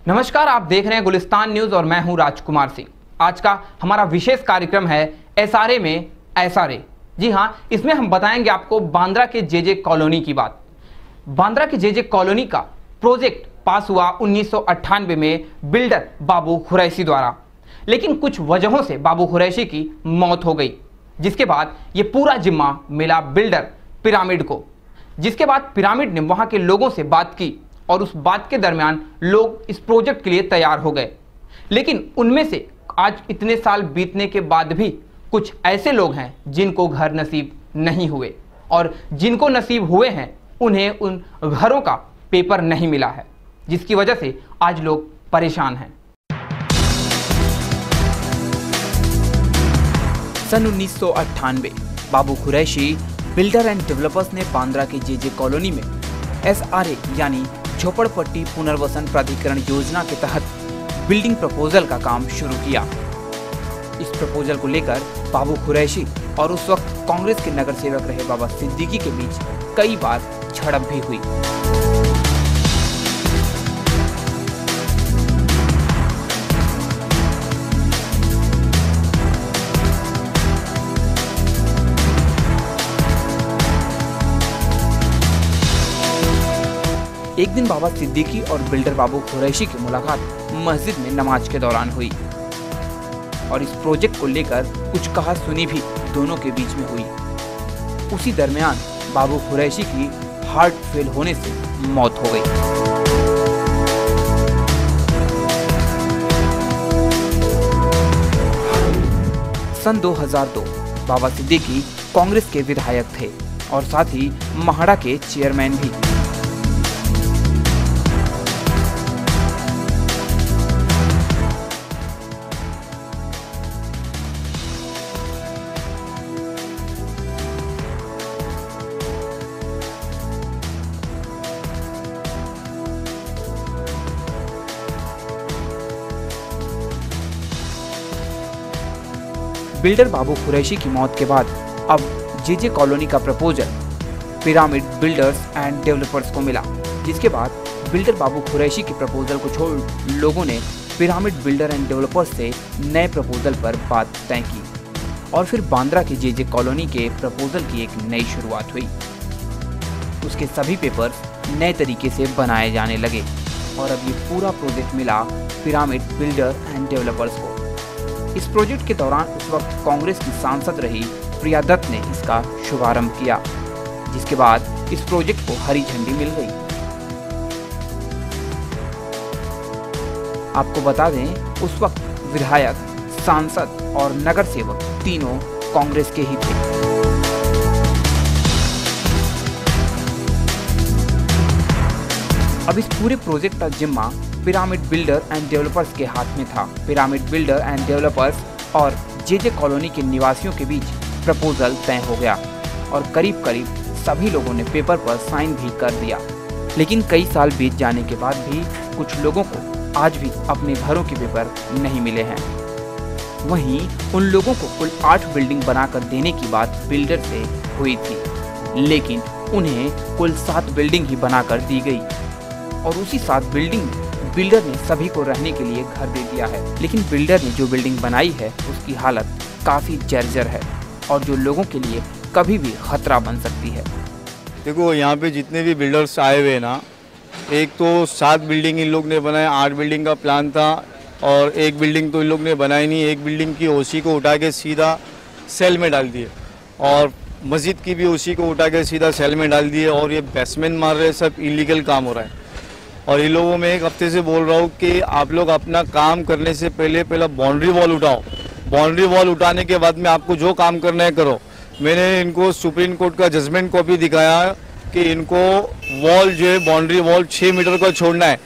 नमस्कार, आप देख रहे हैं गुलिस्तान न्यूज और मैं हूं राजकुमार सिंह। आज का हमारा विशेष कार्यक्रम है एसआरए में एसआरए। जी हां, इसमें हम बताएंगे आपको बांद्रा के जेजे कॉलोनी की बात। बांद्रा के जेजे कॉलोनी का प्रोजेक्ट पास हुआ 1998 में बिल्डर बाबू कुरैशी द्वारा, लेकिन कुछ वजहों से बाबू कुरैशी की मौत हो गई, जिसके बाद ये पूरा जिम्मा मिला बिल्डर पिरामिड को। जिसके बाद पिरामिड ने वहां के लोगों से बात की और उस बात के दरमियान लोग इस प्रोजेक्ट के लिए तैयार हो गए। लेकिन उनमें से आज इतने साल बीतने के बाद भी कुछ ऐसे लोग हैं जिनको घर नसीब नहीं हुए, और जिनको नसीब हुए हैं उन्हें उन घरों का पेपर नहीं मिला है, जिसकी वजह से आज लोग परेशान हैं। सन 1998 बाबू कुरैशी बिल्डर एंड डेवलपर्स ने बांद्रा के जेजे कॉलोनी में एसआरए यानी झोपड़पट्टी पुनर्वसन प्राधिकरण योजना के तहत बिल्डिंग प्रपोजल का काम शुरू किया। इस प्रपोजल को लेकर बाबू कुरैशी और उस वक्त कांग्रेस के नगर सेवक रहे बाबा सिद्दीकी के बीच कई बार झड़प भी हुई। एक दिन बाबा सिद्दीकी और बिल्डर बाबू कुरैशी की मुलाकात मस्जिद में नमाज के दौरान हुई और इस प्रोजेक्ट को लेकर कुछ कहा सुनी भी दोनों के बीच में हुई। उसी दरमियान बाबू कुरैशी की हार्ट फेल होने से मौत हो गई। सन 2002 बाबा सिद्दीकी कांग्रेस के विधायक थे और साथ ही महाड़ा के चेयरमैन भी। बिल्डर बाबू कुरैशी की मौत के बाद अब जेजे कॉलोनी का proposal pyramid builders and developers को मिला, जिसके बाद बिल्डर बाबू कुरैशी के प्रपोजल को छोड़ लोगों ने पिरामिड बिल्डर एंड डेवलपर्स से नए प्रपोजल पर बात तय की और फिर बांद्रा के जेजे कॉलोनी के प्रपोजल की एक नई शुरुआत हुई। उसके सभी पेपर्स नए तरीके से बनाए जाने लगे और अब ये पूरा प्रोजेक्ट मिला पिरामिड बिल्डर एंड डेवलपर्स को। इस प्रोजेक्ट के दौरान उस वक्त कांग्रेस की सांसद रही प्रिया दत्त ने इसका शुभारंभ किया, जिसके बाद इस प्रोजेक्ट को हरी झंडी मिल गई। आपको बता दें, उस वक्त विधायक, सांसद और नगर सेवक तीनों कांग्रेस के ही थे। अब इस पूरे प्रोजेक्ट का जिम्मा पिरामिड बिल्डर एंड डेवलपर्स के हाथ में था। पिरामिड बिल्डर एंड डेवलपर्स और जेजे कॉलोनी के निवासियों के बीच प्रपोजल तय हो गया और करीब करीब सभी लोगों ने पेपर पर साइन भी कर दिया। लेकिन कई साल बीत जाने के बाद भी कुछ लोगों को आज भी अपने घरों के पेपर नहीं मिले हैं। वहीं उन लोगों को कुल 8 बिल्डिंग बनाकर देने की बात बिल्डर से हुई थी, लेकिन उन्हें कुल 7 बिल्डिंग ही बनाकर दी गई और उसी 7 बिल्डिंग में बिल्डर ने सभी को रहने के लिए घर दे दिया है। लेकिन बिल्डर ने जो बिल्डिंग बनाई है उसकी हालत काफ़ी जर्जर है और जो लोगों के लिए कभी भी खतरा बन सकती है। देखो, यहाँ पे जितने भी बिल्डर्स आए हुए ना, एक तो 7 बिल्डिंग इन लोग ने बनाए, 8 बिल्डिंग का प्लान था और एक बिल्डिंग तो इन लोग ने बनाई नहीं। एक बिल्डिंग की ओसी को उठा के सीधा सेल में डाल दिए और मस्जिद की भी ओसी को उठा के सीधा सेल में डाल दिए और ये बेसमेंट मार रहे, सब इलीगल काम हो रहा है। और इन लोगों में एक हफ्ते से बोल रहा हूँ कि आप लोग अपना काम करने से पहले बाउंड्री वॉल उठाओ। बाउंड्री वॉल उठाने के बाद में आपको जो काम करना है करो। मैंने इनको सुप्रीम कोर्ट का जजमेंट कॉपी दिखाया कि इनको वॉल जो है बाउंड्री वॉल 6 मीटर का छोड़ना है,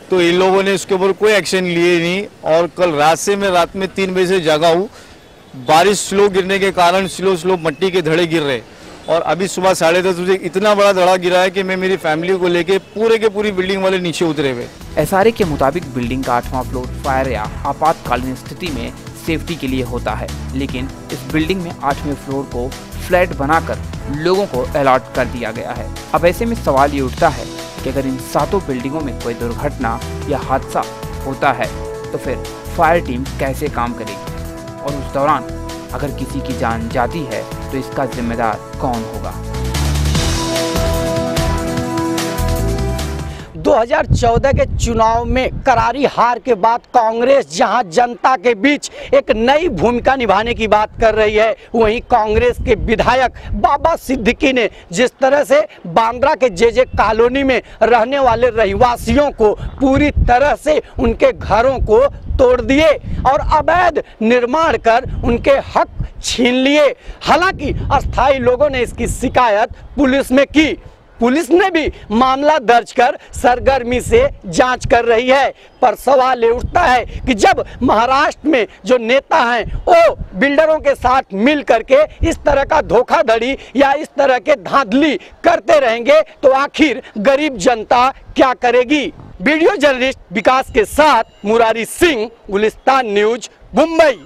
तो इन लोगों ने इसके ऊपर कोई एक्शन लिए नहीं। और कल रात में 3 बजे से जागा हूँ। बारिश स्लो गिरने के कारण स्लो मट्टी के धड़े गिर रहे और अभी सुबह 10:30 बजे इतना बड़ा धड़ा गिरा है कि मैं मेरी फैमिली को लेके पूरे के पूरी बिल्डिंग वाले नीचे उतरे हुए। एसआरए के मुताबिक बिल्डिंग का 8वां फ्लोर फायर या आपातकालीन स्थिति में सेफ्टी के लिए होता है, लेकिन इस बिल्डिंग में 8वें फ्लोर को फ्लैट बनाकर लोगों को अलॉट कर दिया गया है। अब ऐसे में सवाल ये उठता है कि अगर इन 7 बिल्डिंगों में कोई दुर्घटना या हादसा होता है तो फिर फायर टीम कैसे काम करेगी, और उस दौरान अगर किसी की जान जाती है तो इसका जिम्मेदार कौन होगा। 2014 के चुनाव में करारी हार के बाद कांग्रेस जहां जनता के बीच एक नई भूमिका निभाने की बात कर रही है, वहीं कांग्रेस के विधायक बाबा सिद्दीकी ने जिस तरह से बांद्रा के जेजे कॉलोनी में रहने वाले रहवासियों को पूरी तरह से उनके घरों को तोड़ दिए और अवैध निर्माण कर उनके हक छीन लिए। हालांकि अस्थायी लोगों ने इसकी शिकायत पुलिस में की। पुलिस ने भी मामला दर्ज कर सरगर्मी से जांच कर रही है, पर सवाल ये उठता है कि जब महाराष्ट्र में जो नेता हैं वो बिल्डरों के साथ मिल करके इस तरह का धोखाधड़ी या इस तरह के धांधली करते रहेंगे तो आखिर गरीब जनता क्या करेगी। वीडियो जर्नलिस्ट विकास के साथ Murari Singh, Gulistan news, Mumbai.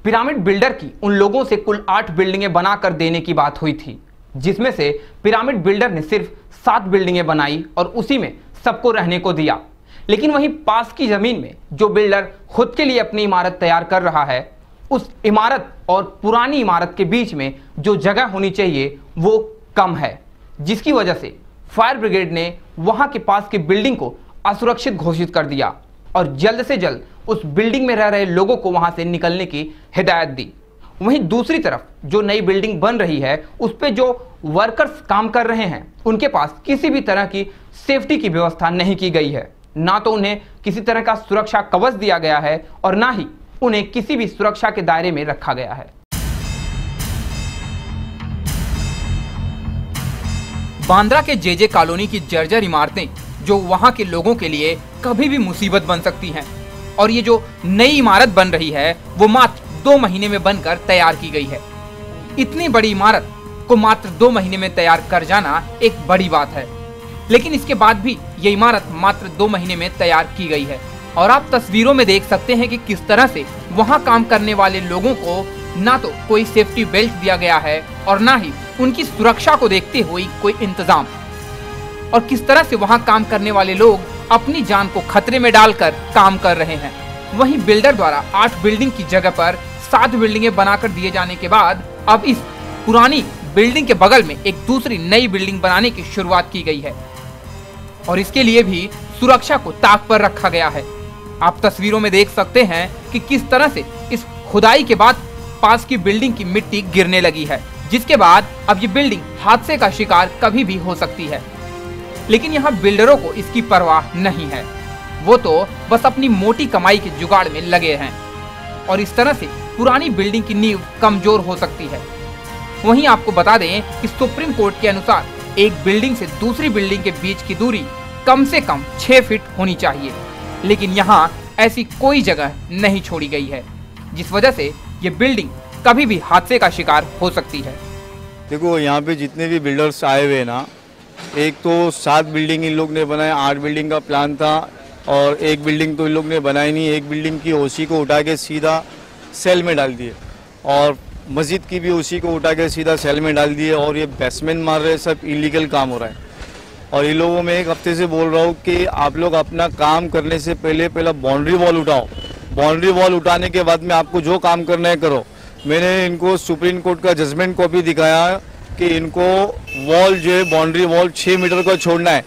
Pyramid builder की उन लोगों से कुल 8 बिल्डिंगें बनाकर देने की बात हुई थी, जिसमें से पिरामिड बिल्डर ने सिर्फ 7 बिल्डिंगें बनाई और उसी में सबको रहने को दिया। लेकिन वहीं पास की जमीन में जो बिल्डर खुद के लिए अपनी इमारत तैयार कर रहा है, उस इमारत और पुरानी इमारत के बीच में जो जगह होनी चाहिए वो कम है, जिसकी वजह से फायर ब्रिगेड ने वहां के पास की बिल्डिंग को असुरक्षित घोषित कर दिया और जल्द से जल्द उस बिल्डिंग में रह रहे लोगों को वहां से निकलने की हिदायत दी। वहीं दूसरी तरफ जो नई बिल्डिंग बन रही है उस पे जो वर्कर्स काम कर रहे हैं उनके पास किसी भी तरह की सेफ्टी की व्यवस्था नहीं की गई है। ना तो उन्हें किसी तरह का सुरक्षा कवच दिया गया है और ना ही उन्हें किसी भी सुरक्षा के दायरे में रखा गया है। बांद्रा के जेजे कॉलोनी की जर्जर इमारतें जो वहां के लोगों के लिए कभी भी मुसीबत बन सकती हैं, और ये जो नई इमारत बन रही है वो मात्र 2 महीने में बनकर तैयार की गई है। इतनी बड़ी इमारत को मात्र 2 महीने में तैयार कर जाना एक बड़ी बात है, लेकिन इसके बाद भी ये इमारत मात्र 2 महीने में तैयार की गई है। और आप तस्वीरों में देख सकते हैं कि किस तरह से वहां काम करने वाले लोगों को ना तो कोई सेफ्टी बेल्ट दिया गया है और ना ही उनकी सुरक्षा को देखते हुए कोई इंतजाम, और किस तरह से वहां काम करने वाले लोग अपनी जान को खतरे में डालकर काम कर रहे हैं। वहीं बिल्डर द्वारा 8 बिल्डिंग की जगह पर 7 बिल्डिंगें बनाकर दिए जाने के बाद अब इस पुरानी बिल्डिंग के बगल में एक दूसरी नई बिल्डिंग बनाने की शुरुआत की गई है और इसके लिए भी सुरक्षा को ताक पर रखा गया है। आप तस्वीरों में देख सकते हैं कि किस तरह से इस खुदाई के बाद पास की बिल्डिंग की मिट्टी गिरने लगी है, जिसके बाद अब ये बिल्डिंग हादसे का शिकार कभी भी हो सकती है। लेकिन यहाँ बिल्डरों को इसकी परवाह नहीं है, वो तो बस अपनी मोटी कमाई के जुगाड़ में लगे हैं और इस तरह से पुरानी बिल्डिंग की नींव कमजोर हो सकती है। वहीं आपको बता दें कि सुप्रीम कोर्ट के अनुसार एक बिल्डिंग से दूसरी बिल्डिंग के बीच की दूरी कम से कम 6 फीट होनी चाहिए, लेकिन यहाँ ऐसी कोई जगह नहीं छोड़ी गई है, जिस वजह से ये बिल्डिंग कभी भी हादसे का शिकार हो सकती है। देखो यहाँ पे जितने भी बिल्डर्स आए हुए ना, एक तो 7 बिल्डिंग इन लोग ने बनाया, 8 बिल्डिंग का प्लान था और एक बिल्डिंग तो इन लोग ने बनाई नहीं। एक बिल्डिंग की ओसी को उठा के सीधा सेल में डाल दिए और मस्जिद की भी ओसी को उठा के सीधा सेल में डाल दिए और ये बेसमेंट मार रहे, सब इलीगल काम हो रहा है। और इन लोगों में 1 हफ्ते से बोल रहा हूँ कि आप लोग अपना काम करने से पहला बाउंड्री वॉल उठाओ, बाउंड्री वॉल उठाने के बाद में आपको जो काम करना है करो। मैंने इनको सुप्रीम कोर्ट का जजमेंट कॉपी दिखाया कि इनको वॉल जो है बाउंड्री वॉल 6 मीटर का छोड़ना है,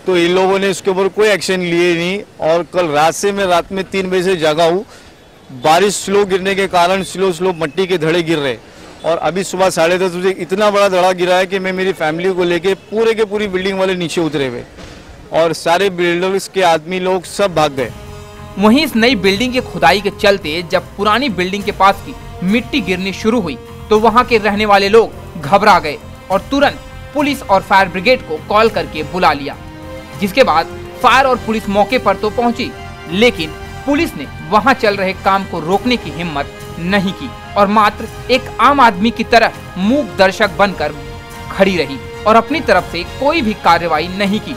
तो इन लोगों ने इसके ऊपर कोई एक्शन लिए नहीं। और कल रात में 3 बजे से जागा हूँ, बारिश स्लो गिरने के कारण स्लो मिट्टी के धड़े गिर रहे और अभी सुबह 10:30 बजे इतना बड़ा धड़ा गिरा है कि मैं मेरी फैमिली को लेके पूरे के पूरी बिल्डिंग वाले नीचे उतरे हुए और सारे बिल्डर्स के आदमी लोग सब भाग गए। वहीं इस नई बिल्डिंग की खुदाई के चलते जब पुरानी बिल्डिंग के पास की मिट्टी गिरनी शुरू हुई तो वहां के रहने वाले लोग घबरा गए और तुरंत पुलिस और फायर ब्रिगेड को कॉल करके बुला लिया, जिसके बाद फायर और पुलिस मौके पर तो पहुंची, लेकिन पुलिस ने वहां चल रहे काम को रोकने की हिम्मत नहीं की और मात्र एक आम आदमी की तरह मूक दर्शक बनकर खड़ी रही और अपनी तरफ से कोई भी कार्रवाई नहीं की,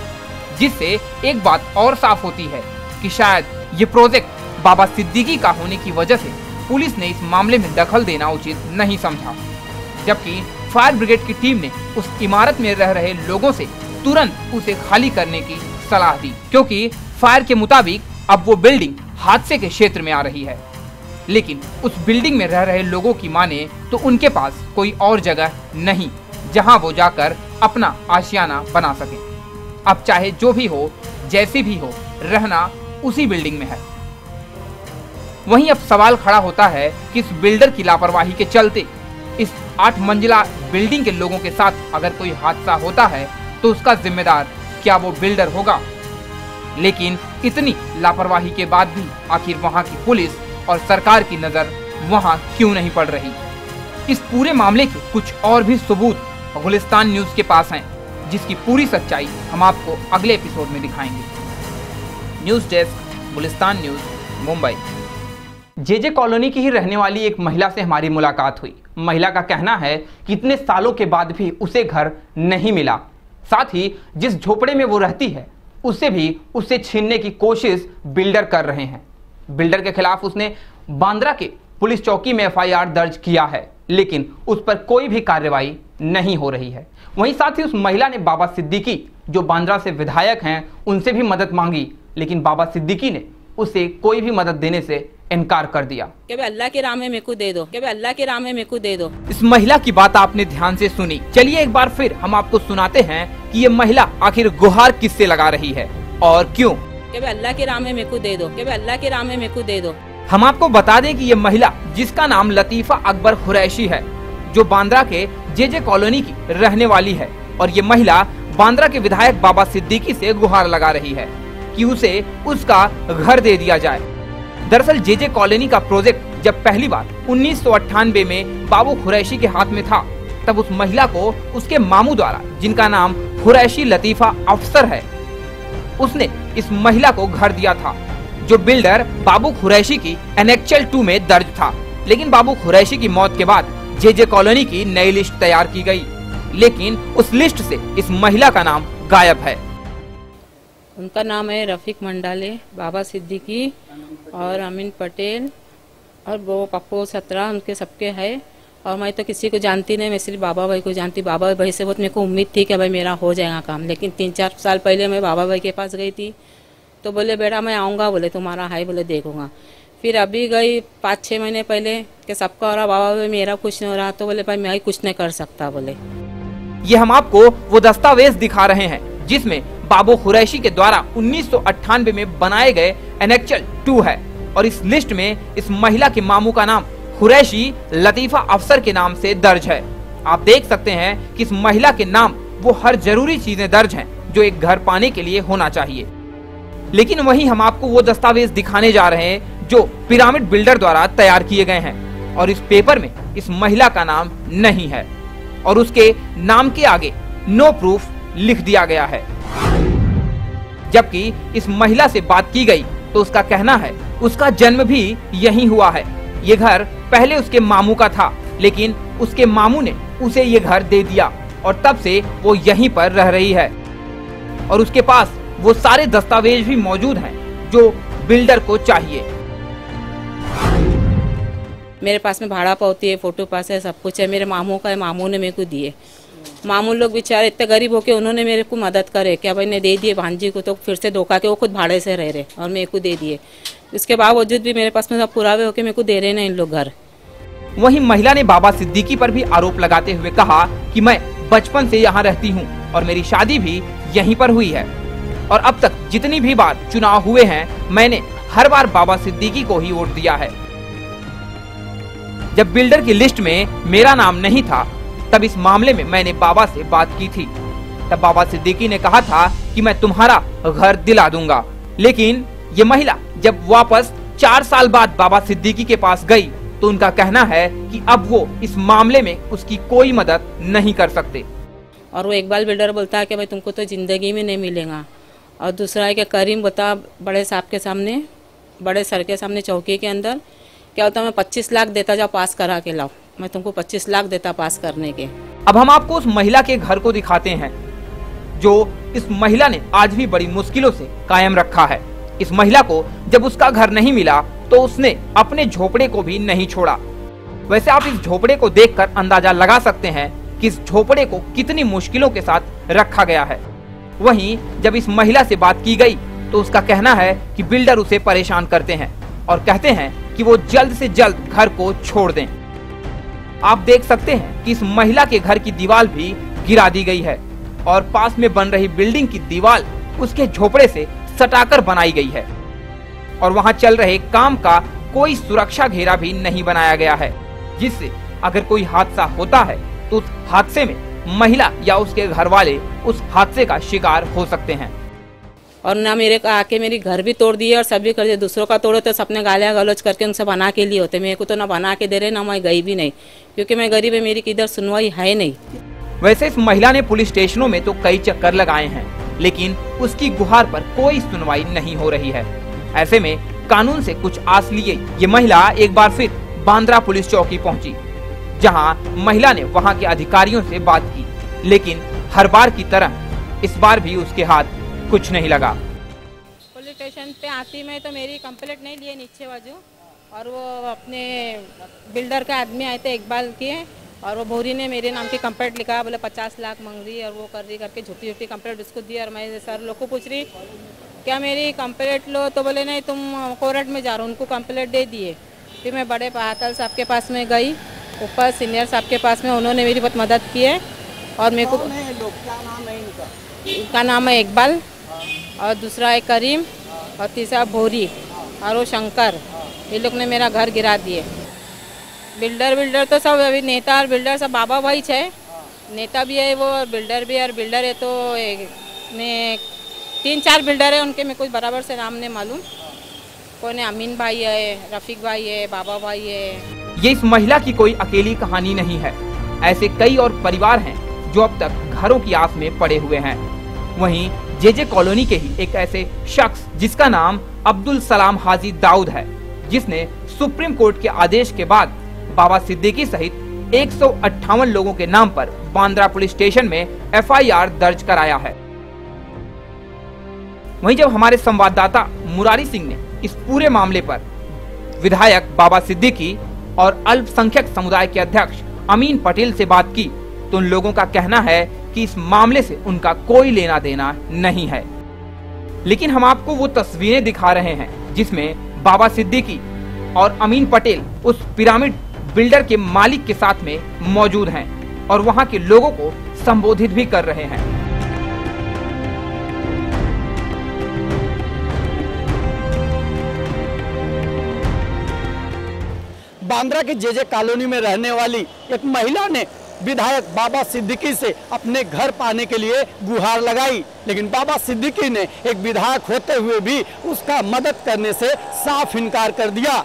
जिससे एक बात और साफ होती है कि शायद ये प्रोजेक्ट बाबा सिद्दीकी का होने की वजह से पुलिस ने इस मामले में दखल देना उचित नहीं समझा, जबकि फायर ब्रिगेड की टीम ने उस इमारत में रह रहे लोगों से तुरंत उसे खाली करने की सलाह दी, क्योंकि फायर के मुताबिक अब वो बिल्डिंग हादसे के क्षेत्र में आ रही है। लेकिन उस बिल्डिंग में रह रहे लोगों की माने तो उनके पास कोई और जगह नहीं जहां वो जाकर अपना आशियाना बना सके। अब चाहे जो भी हो, जैसे भी हो, रहना उसी बिल्डिंग में है। वहीं अब सवाल खड़ा होता है कि इस बिल्डर की लापरवाही के चलते इस 8 मंजिला बिल्डिंग के लोगों के साथ अगर कोई हादसा होता है तो उसका जिम्मेदार क्या वो बिल्डर होगा? लेकिन इतनी लापरवाही के बाद भी आखिर वहां की पुलिस और सरकार की नजर वहां क्यों नहीं पड़ रही? इस पूरे मामले के कुछ और भी सबूत गुलिस्तान न्यूज के पास हैं, जिसकी पूरी सच्चाई हम आपको अगले एपिसोड में दिखाएंगे। News desk, Gulistan news, Mumbai. JJ colony की ही रहने वाली एक महिला से हमारी मुलाकात हुई। महिला का कहना है कि इतने सालों के बाद भी उसे घर नहीं मिला, साथ ही जिस झोपड़े में वो रहती है उसे भी उससे छीनने की कोशिश बिल्डर कर रहे हैं। बिल्डर के खिलाफ उसने बांद्रा के पुलिस चौकी में एफआईआर दर्ज किया है, लेकिन उस पर कोई भी कार्रवाई नहीं हो रही है। वहीं साथ ही उस महिला ने बाबा सिद्दीकी, जो बांद्रा से विधायक हैं, उनसे भी मदद मांगी, लेकिन बाबा सिद्दीकी ने उसे कोई भी मदद देने से इनकार कर दिया। कि अल्लाह के राह में मेरे को दे दो, कि अल्लाह के राह में मेरे को दे दो। इस महिला की बात आपने ध्यान से सुनी। चलिए एक बार फिर हम आपको सुनाते हैं कि ये महिला आखिर गुहार किससे लगा रही है और क्यों। कि अल्लाह के राह में मेरे को दे दो, कि अल्लाह के राह में मेरे को दे दो। हम आपको बता दें कि ये महिला, जिसका नाम लतीफा अकबर कुरैशी है, जो बांद्रा के जेजे कॉलोनी की रहने वाली है, और ये महिला बांद्रा के विधायक बाबा सिद्दीकी से गुहार लगा रही है कि उसे उसका घर दे दिया जाए। दरअसल जेजे कॉलोनी का प्रोजेक्ट जब पहली बार 1998 में बाबू कुरैशी के हाथ में था, तब उस महिला को उसके मामू द्वारा, जिनका नाम कुरैशी लतीफा अफसर है, उसने इस महिला को घर दिया था, जो बिल्डर बाबू कुरैशी की एनेक्चल 2 में दर्ज था। लेकिन बाबू कुरैशी की मौत के बाद जेजे कॉलोनी की नई लिस्ट तैयार की गई, लेकिन उस लिस्ट से इस महिला का नाम गायब है। उनका नाम है रफीक मंडाले, बाबा सिद्दीकी और अमीन पटेल और वो पप्पू सत्रा, उनके सबके है। और मैं तो किसी को जानती नहीं, मैं सिर्फ बाबा भाई को जानती। बाबा भाई से बहुत मेरे को उम्मीद थी कि भाई मेरा हो जाएगा काम। लेकिन 3-4 साल पहले मैं बाबा भाई के पास गई थी, तो बोले बेटा मैं आऊँगा, बोले तुम्हारा है, बोले देखूंगा। फिर अभी गई 5-6 महीने पहले कि सबका हो रहा, बाबा भाई मेरा कुछ नहीं हो रहा, तो बोले भाई मैं कुछ नहीं कर सकता। बोले ये हम आपको वो दस्तावेज दिखा रहे हैं जिसमें बाबू कुरैशी के द्वारा 1998 में बनाए गए एनेक्चल 2 है, और इस लिस्ट में इस महिला के मामू का नाम कुरैशी लतीफा अफसर के नाम से दर्ज है। आप देख सकते हैं कि इस महिला के नाम वो हर जरूरी चीजें दर्ज हैं जो एक घर पाने के लिए होना चाहिए। लेकिन वहीं हम आपको वो दस्तावेज दिखाने जा रहे हैं जो पिरामिड बिल्डर द्वारा तैयार किए गए हैं, और इस पेपर में इस महिला का नाम नहीं है और उसके नाम के आगे नो प्रूफ लिख दिया गया है। जबकि इस महिला से बात की गई तो उसका कहना है उसका जन्म भी यहीं हुआ है। ये घर पहले उसके मामू का था, लेकिन उसके मामू ने उसे ये घर दे दिया और तब से वो यहीं पर रह रही है, और उसके पास वो सारे दस्तावेज भी मौजूद हैं जो बिल्डर को चाहिए। मेरे पास में भाड़ा पावती है, फोटो पास है, सब कुछ है। मेरे मामू का है, मामू ने मेरे को दिए। मामू लोग बेचारे इतने गरीब होके उन्होंने मेरे को मदद करे, क्या भाई ने दे दिए भांजी को, तो फिर से धोखा के वो खुद भाड़े से रह रहे और मेरे को दे दिए। उसके बावजूद भी मेरे पास में सब पुरावे होके मेरे को दे रहे ना इन लोग घर। वहीं महिला ने बाबा सिद्दीकी पर भी आरोप लगाते हुए कहा कि मैं बचपन से यहाँ रहती हूँ और मेरी शादी भी यहीं पर हुई है, और अब तक जितनी भी बार चुनाव हुए हैं मैंने हर बार बाबा सिद्दीकी को ही वोट दिया है। जब बिल्डर की लिस्ट में मेरा नाम नहीं था तब इस मामले में मैंने बाबा से बात की थी। तब बाबा सिद्दीकी ने कहा था कि मैं तुम्हारा घर दिला दूंगा। लेकिन ये महिला जब वापस 4 साल बाद बाबा सिद्दीकी के पास गई तो उनका कहना है कि अब वो इस मामले में उसकी कोई मदद नहीं कर सकते। और वो इकबाल बिल्डर बोलता है कि भाई तुमको तो जिंदगी में नहीं मिलेगा। और दूसरा है कि करीम बता बड़े साहब के सामने, बड़े सर के सामने चौकी के अंदर क्या होता है, मैं 25 लाख देता जाओ पास करा के लाओ, मैं तुमको 25 लाख देता पास करने के। अब हम आपको उस महिला के घर को दिखाते हैं जो इस महिला ने आज भी बड़ी मुश्किलों से कायम रखा है। इस महिला को जब उसका घर नहीं मिला तो उसने अपने झोपड़े को भी नहीं छोड़ा। वैसे आप इस झोपड़े को देखकर अंदाजा लगा सकते हैं कि इस झोपड़े को कितनी मुश्किलों के साथ रखा गया है। वहीं जब इस महिला से बात की गई तो उसका कहना है कि बिल्डर उसे परेशान करते हैं और कहते हैं कि वो जल्द से जल्द घर को छोड़ दें। आप देख सकते हैं कि इस महिला के घर की दीवार भी गिरा दी गई है और पास में बन रही बिल्डिंग की दीवार उसके झोपड़े से सटाकर बनाई गई है और वहां चल रहे काम का कोई सुरक्षा घेरा भी नहीं बनाया गया है, जिससे अगर कोई हादसा होता है तो उस हादसे में महिला या उसके घर वाले उस हादसे का शिकार हो सकते हैं। और ना मेरे को आके मेरी घर भी तोड़ दिए और सब भी कर दिए। दूसरों का तोड़े तो सबने गालियाँ गलौज करके उनसे बना के लिए होते। मेरे को तो ना बना के दे रहे, ना मैं गई भी नहीं, क्योंकि मैं गरीब है, मेरी किधर सुनवाई है नहीं। वैसे इस महिला ने पुलिस स्टेशनों में तो कई चक्कर लगाए हैं, लेकिन उसकी गुहार पर कोई सुनवाई नहीं हो रही है। ऐसे में कानून से कुछ आस लिए ये महिला एक बार फिर बांद्रा पुलिस चौकी पहुंची, जहां महिला ने वहां के अधिकारियों से बात की, लेकिन हर बार की तरह इस बार भी उसके हाथ कुछ नहीं लगा। पुलिस स्टेशन पे आती मैं तो मेरी कंप्लेंट नहीं लिए नीचे बाजू, और वो अपने बिल्डर का आदमी आए थे इकबाल किए, और वो भोरी ने मेरे नाम की कंप्लेंट लिखा, बोले 50 लाख मांग रही और वो कर रही करके झूठी झूठी कंप्लेंट उसको दी। और मैं सर लोग को पूछ रही क्या मेरी कंप्लेंट लो, तो बोले नहीं तुम कोर्ट में जा रहे हो, उनको कंप्लेंट दे दिए। फिर मैं बड़े पाहतल साहब के पास में गई, ऊपर सीनियर साहब के पास में, उन्होंने मेरी बहुत मदद की है। और मेरे को क्या नाम है इनका नाम है इकबाल, और दूसरा है करीम, और तीसरा भोरी, और वो शंकर। ये लोग ने मेरा घर गिरा दिए। बिल्डर तो सब अभी नेता और बिल्डर सब बाबा भाई है, नेता भी है वो और बिल्डर भी है। और बिल्डर है तो ने 3-4 बिल्डर है, उनके में कुछ बराबर से नाम नहीं मालूम। कौन है, अमीन भाई है, रफीक भाई है, बाबा भाई है। ये इस महिला की कोई अकेली कहानी नहीं है, ऐसे कई और परिवार हैं जो अब तक घरों की आस में पड़े हुए हैं। वहीं जेजे कॉलोनी के ही एक ऐसे शख्स जिसका नाम अब्दुल सलाम हाजी दाऊद है, जिसने सुप्रीम कोर्ट के आदेश के बाद बाबा सिद्दीकी सहित 158 लोगों के नाम पर बांद्रा पुलिस स्टेशन में FIR दर्ज कराया है। वहीं जब हमारे संवाददाता मुरारी सिंह ने इस पूरे मामले पर विधायक बाबा सिद्दीकी और अल्पसंख्यक समुदाय के अध्यक्ष अमीन पटेल से बात की, तो उन लोगों का कहना है कि इस मामले से उनका कोई लेना देना नहीं है। लेकिन हम आपको वो तस्वीरें दिखा रहे हैं जिसमें बाबा सिद्दीकी और अमीन पटेल उस पिरामिड बिल्डर के मालिक के साथ में मौजूद हैं और वहां के लोगों को संबोधित भी कर रहे हैं। बांद्रा के जेजे कॉलोनी में रहने वाली एक महिला ने विधायक बाबा सिद्दीकी से अपने घर पाने के लिए गुहार लगाई, लेकिन बाबा सिद्दीकी ने एक विधायक होते हुए भी उसका मदद करने से साफ इनकार कर दिया।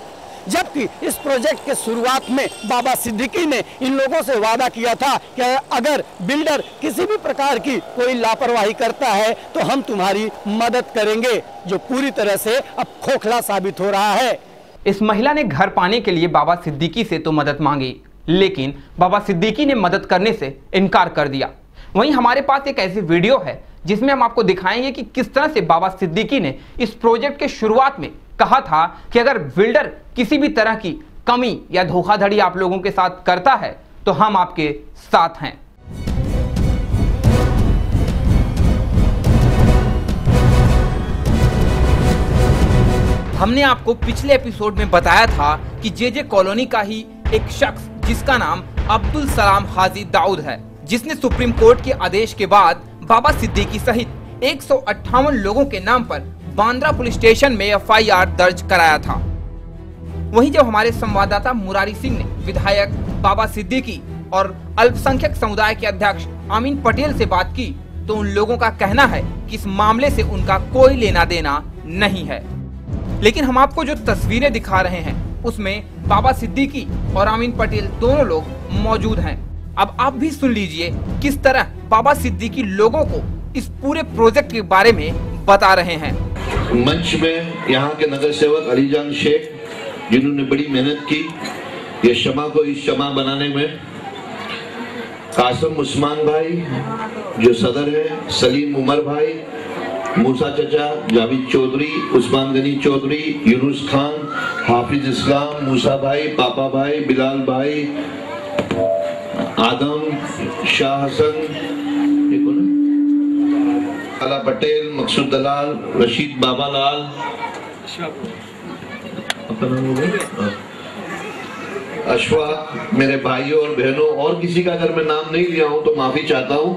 जबकि इस प्रोजेक्ट के शुरुआत में बाबा सिद्दीकी ने इन लोगों से वादा किया था कि अगर बिल्डर किसी भी प्रकार की कोई लापरवाही करता है तो हम तुम्हारी मदद करेंगे, जो पूरी तरह से अब खोखला साबित हो रहा है। इस महिला ने घर पाने के लिए बाबा सिद्दीकी से तो मदद मांगी, लेकिन बाबा सिद्दीकी ने मदद करने से इनकार कर दिया। वहीं हमारे पास एक ऐसी वीडियो है जिसमें हम आपको दिखाएंगे कि किस तरह से बाबा सिद्दीकी ने इस प्रोजेक्ट के शुरुआत में कहा था कि अगर बिल्डर किसी भी तरह की कमी या धोखाधड़ी आप लोगों के साथ करता है तो हम आपके साथ हैं। हमने आपको पिछले एपिसोड में बताया था कि जेजे कॉलोनी का ही एक शख्स जिसका नाम अब्दुल सलाम हाजी दाऊद है, जिसने सुप्रीम कोर्ट के आदेश के बाद बाबा सिद्दीकी सहित 158 लोगों के नाम पर बांद्रा पुलिस स्टेशन में FIR दर्ज कराया था। वहीं जब हमारे संवाददाता मुरारी सिंह ने विधायक बाबा सिद्दीकी और अल्पसंख्यक समुदाय के अध्यक्ष अमीन पटेल से बात की, तो उन लोगों का कहना है कि इस मामले से उनका कोई लेना देना नहीं है। लेकिन हम आपको जो तस्वीरें दिखा रहे हैं उसमें बाबा सिद्दीकी और अमीन पटेल दोनों लोग मौजूद हैं। अब आप भी सुन लीजिए किस तरह बाबा सिद्दीकी लोगों को इस पूरे प्रोजेक्ट के बारे में बता रहे हैं। मंच में यहाँ के नगर सेवक अलीजान शेख, जिन्होंने बड़ी मेहनत की ये शमा को इस शमा बनाने में, कासम उस्मान भाई जो सदर है, सलीम उमर भाई, मूसा चचा, जावेद चौधरी, उस्मान गनी चौधरी, यूनुस खान, हाफिज इस्लाम, मूसा भाई, पापा भाई, बिलाल भाई, आदम, शाह हसन, अला पटेल, मकसूद दलाल, रशीद बाबालाल, अशफाक, मेरे भाइयों और बहनों, और किसी का अगर मैं नाम नहीं लिया हूं तो माफी चाहता हूं,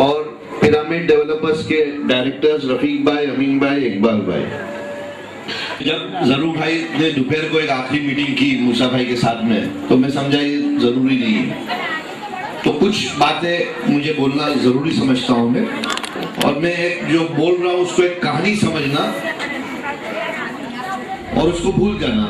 और पिरामिड डेवलपर्स के डायरेक्टर्स रफीक भाई, अमीन भाई, इकबाल भाई। जब जरूर भाई ने दोपहर को एक आखिरी मीटिंग की मूसा भाई के साथ में, तो मैं समझा ये जरूरी नहीं है, तो कुछ बातें मुझे बोलना जरूरी समझता हूं मैं, और मैं जो बोल रहा हूं उसको एक कहानी समझना और उसको भूल जाना।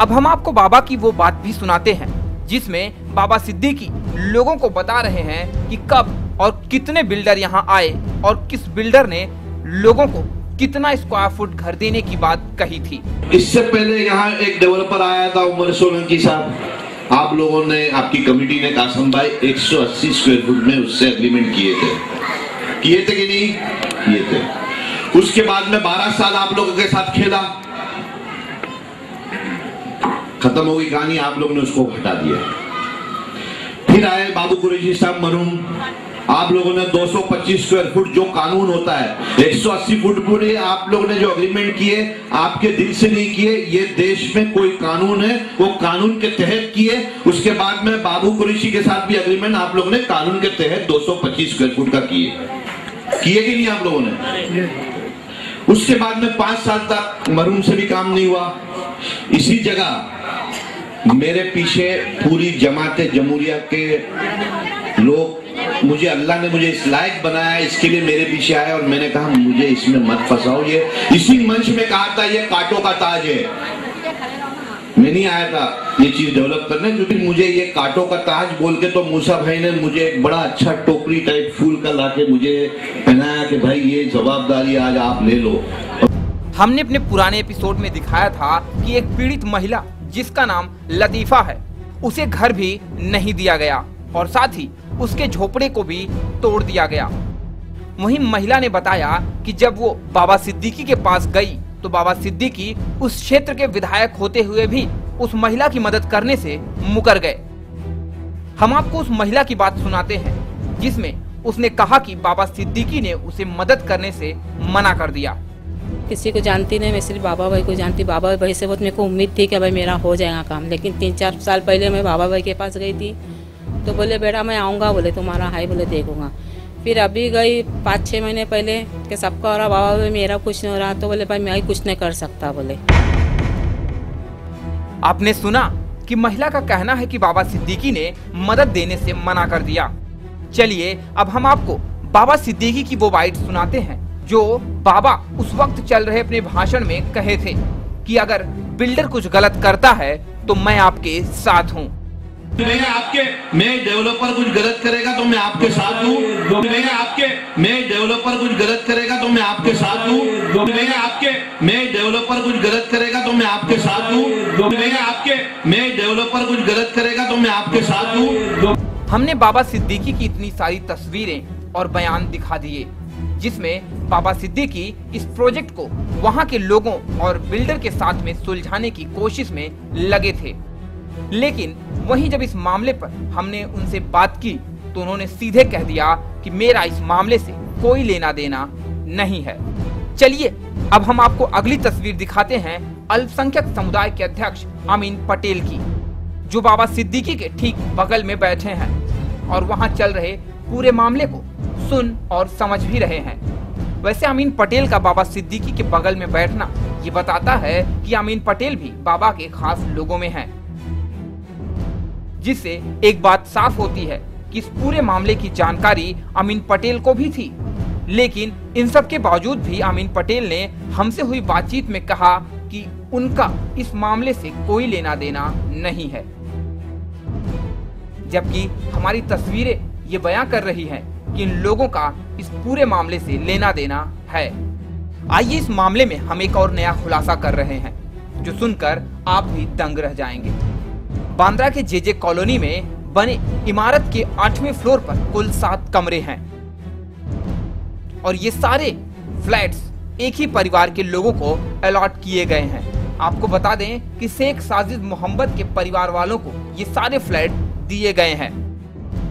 अब हम आपको बाबा की वो बात भी सुनाते हैं जिसमें बाबा सिद्दीकी लोगों को बता रहे हैं कि कब और कितने बिल्डर यहाँ आए और किस बिल्डर ने लोगों को कितना स्क्वायर फुट घर देने की बात कही थी। इससे पहले यहाँ एक डेवलपर आया था, उमर सोलंकी साहब, आप लोगों ने, आपकी कमेटी ने, कासम भाई 180 स्क्वायर फुट में उससे एग्रीमेंट किए थे कि नहीं किए थे। उसके बाद में 12 साल आप लोगों के साथ खेला, खत्म हो गई कहानी, आप लोगों ने उसको हटा दिया। फिर आए बाबू कुरैशी साहब मरूम, आप लोगों ने 225 स्क्वायर फुट जो कानून होता है 180 फुट पूरे आप लोगों ने जो एग्रीमेंट किए, आपके दिल से नहीं किए, ये देश में कोई कानून है वो कानून के तहत किए। उसके बाद में बाबू कुरैशी के साथ भी एग्रीमेंट आप लोगों ने कानून के तहत 225 स्क्वायर फुट का किए कि नहीं आप लोगों ने। उसके बाद में 5 साल तक मरूम से भी काम नहीं हुआ। इसी जगह मेरे पीछे पूरी जमाते जमहूरिया के लोग, मुझे अल्लाह ने मुझे इस लायक बनाया, इसके लिए मेरे पीछे आया, और मैंने कहा मुझे इसमें मत फंसाओ। ये इसी मंच में कहा था ये कांटों का ताज है, मैं नहीं आया था ये चीज डेवलप करने, क्योंकि मुझे ये कांटों का ताज बोल के तो मूसा भाई ने मुझे एक बड़ा अच्छा टोकरी टाइप फूल का लाके मुझे पहनाया कि भाई ये जवाबदारी आज आप ले लो। हमने अपने पुराने एपिसोड में दिखाया था कि एक पीड़ित महिला जिसका नाम लतीफा है, उसे घर भी नहीं दिया गया और साथ ही उसके झोपड़े को भी तोड़ दिया गया। वहीं महिला ने बताया कि जब वो बाबा सिद्दीकी के पास गई तो बाबा सिद्दीकी उस क्षेत्र के विधायक होते हुए भी उस महिला की मदद करने से मुकर गए। हम आपको उस महिला की बात सुनाते हैं जिसमें उसने कहा कि बाबा सिद्दीकी ने उसे मदद करने से मना कर दिया। किसी को जानती नहीं, मैं सिर्फ बाबा भाई को जानती। बाबा भाई से बहुत मेरे को उम्मीद थी कि भाई मेरा हो जाएगा काम, लेकिन 3-4 साल पहले मैं बाबा भाई के पास गई थी तो बोले बेटा मैं आऊँगा, बोले तुम्हारा हाई बोले देखूंगा। फिर अभी गई 5-6 महीने पहले कि सबका हो रहा, बाबा भाई मेरा कुछ नहीं हो रहा, तो बोले भाई मैं कुछ नहीं कर सकता। बोले आपने सुना कि महिला का कहना है कि बाबा सिद्दीकी ने मदद देने से मना कर दिया। चलिए अब हम आपको बाबा सिद्दीकी की वो बाइट सुनाते हैं जो बाबा उस वक्त चल रहे अपने भाषण में कहे थे कि अगर बिल्डर कुछ गलत करता है तो मैं आपके साथ हूँ। मैं डेवलपर कुछ गलत करेगा तो मैं आपके साथ हूँ। मैं डेवलपर कुछ गलत करेगा तो मैं आपके साथ हूँ। मैं डेवलपर कुछ गलत करेगा तो मैं आपके साथ हूँ। मैं डेवलपर कुछ गलत करेगा तो मैं आपके साथ हूँ। हमने बाबा सिद्दीकी की इतनी सारी तस्वीरें और बयान दिखा दिए जिसमें बाबा सिद्दीकी इस प्रोजेक्ट को वहां के लोगों और बिल्डर के साथ में सुलझाने की कोशिश में लगे थे। लेकिन वहीं जब इस मामले पर हमने उनसे बात की तो उन्होंने सीधे कह दिया कि मेरा इस मामले से कोई लेना देना नहीं है। चलिए अब हम आपको अगली तस्वीर दिखाते हैं अल्पसंख्यक समुदाय के अध्यक्ष अमीन पटेल की, जो बाबा सिद्दीकी के ठीक बगल में बैठे हैं और वहां चल रहे पूरे मामले को सुन और समझ भी रहे हैं। वैसे अमीन पटेल का बाबा सिद्दीकी के बगल में बैठना ये बताता है कि अमीन पटेल भी बाबा के खास लोगों में हैं, जिससे एक बात साफ होती है कि इस पूरे मामले की जानकारी अमीन पटेल को भी थी। लेकिन इन सब के बावजूद भी अमीन पटेल ने हमसे हुई बातचीत में कहा कि उनका इस मामले से कोई लेना देना नहीं है, जबकि हमारी तस्वीरें ये बयां कर रही हैं कि इन लोगों का इस पूरे मामले से लेना देना है। आइए इस मामले में हम एक और नया खुलासा कर रहे हैं जो सुनकर आप भी दंग रह जाएंगे। बांद्रा के जेजे कॉलोनी में बने इमारत के 8वें फ्लोर पर कुल 7 कमरे हैं और ये सारे फ्लैट्स एक ही परिवार के लोगों को अलॉट किए गए हैं। आपको बता दें कि शेख साजिद मोहम्मद के परिवार वालों को ये सारे फ्लैट दिए गए हैं।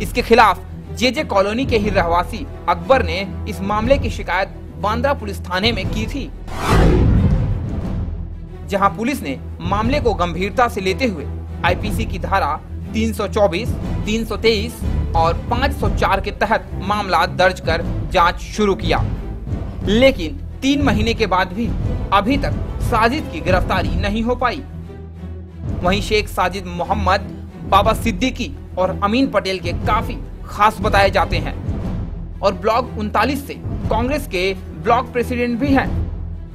इसके खिलाफ जेजे कॉलोनी के ही रहवासी अकबर ने इस मामले की शिकायत बांद्रा पुलिस थाने में की थी, जहां पुलिस ने मामले को गंभीरता से लेते हुए आईपीसी की धारा 324, 323 और 504 के तहत मामला दर्ज कर जांच शुरू किया। लेकिन 3 महीने के बाद भी अभी तक साजिद की गिरफ्तारी नहीं हो पाई। वहीं शेख साजिद मोहम्मद, बाबा सिद्दीकी और अमीन पटेल के काफी खास बताए जाते हैं और ब्लॉक 39 से कांग्रेस के ब्लॉक प्रेसिडेंट भी हैं।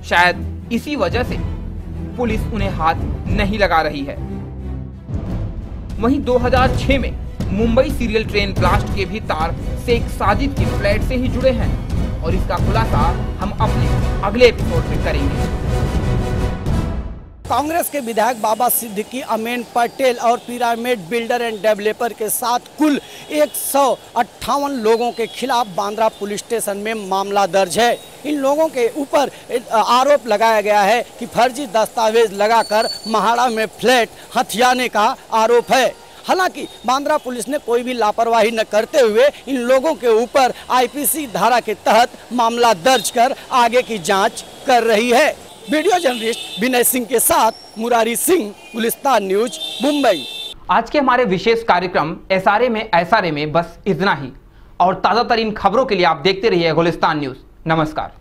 शायद इसी वजह से पुलिस उन्हें हाथ नहीं लगा रही है। वहीं 2006 में मुंबई सीरियल ट्रेन ब्लास्ट के भी तार शेख साजिद के फ्लैट से ही जुड़े हैं और इसका खुलासा हम अपने अगले एपिसोड में करेंगे। कांग्रेस के विधायक बाबा सिद्दीकी, अमीन पटेल और पिरामिड बिल्डर एंड डेवलपर के साथ कुल 158 लोगों के खिलाफ बांद्रा पुलिस स्टेशन में मामला दर्ज है। इन लोगों के ऊपर आरोप लगाया गया है कि फर्जी दस्तावेज लगाकर महाड़ा में फ्लैट हथियाने का आरोप है। हालांकि बांद्रा पुलिस ने कोई भी लापरवाही न करते हुए इन लोगों के ऊपर आईपीसी धारा के तहत मामला दर्ज कर आगे की जांच कर रही है। वीडियो जर्नलिस्ट विनय सिंह के साथ मुरारी सिंह, गुलिस्तान न्यूज, मुंबई। आज के हमारे विशेष कार्यक्रम एसआरए में ऐसारे में बस इतना ही और ताज़ा तरीन खबरों के लिए आप देखते रहिए गुलिस्तान न्यूज। नमस्कार।